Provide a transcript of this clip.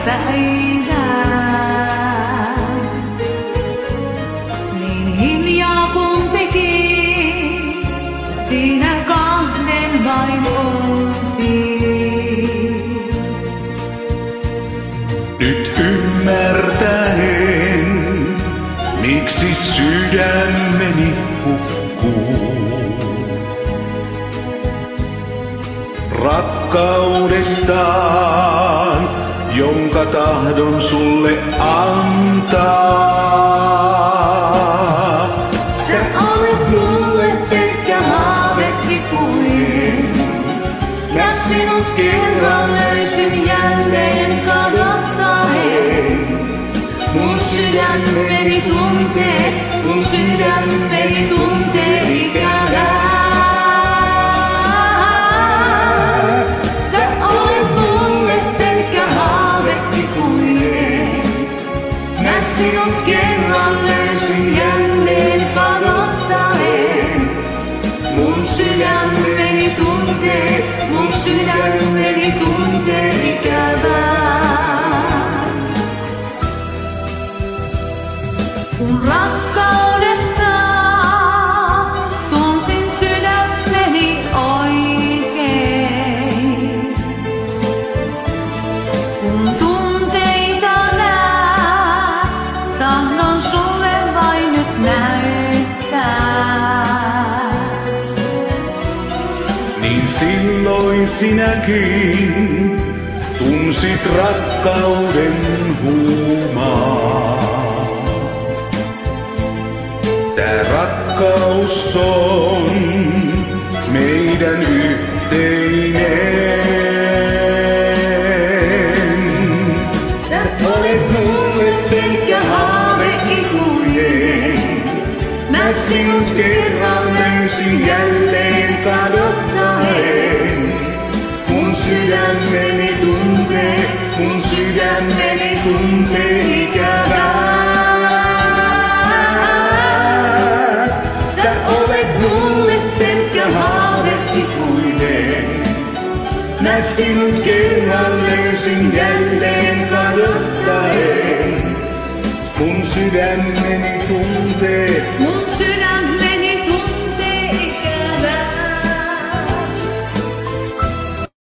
päivää. Niin hiljaa kun teki, siinä kahden vain oltiin. Nyt ymmärtäen, miksi sydämeni hukkuu. Rakkaudestaan, jonka tahdon sulle antaa. Sä olet mulle pelkkä haavekipuin, ja sinut kerran löysin jälleen kadottaen. Mun sydämeni tuntee ikävää. Sä olet mulle pelkkä haavekipuinen, mä sinut kerran löysin jälleen kadottaen. Mun sydämeni tuntee ikävää. Kun rakkaudesta tunsin sydämeni oikein, kun tunteita näen, tahdon sulle vain nyt näyttää. Niin silloin sinäkin tunsit rakkauden huumaa. Tää rakkaus on meidän yhteinen. Sä olet mulle pelkkä haavekipuinen, mä sinut kerran löysin jälleen kadottaen. Mun sydämeni tuntee ikävää. Sä olet mulle pelkkä haavekipuinen, mä sinut kerran löysin jälleen kadottaen. Mun sydämeni tuntee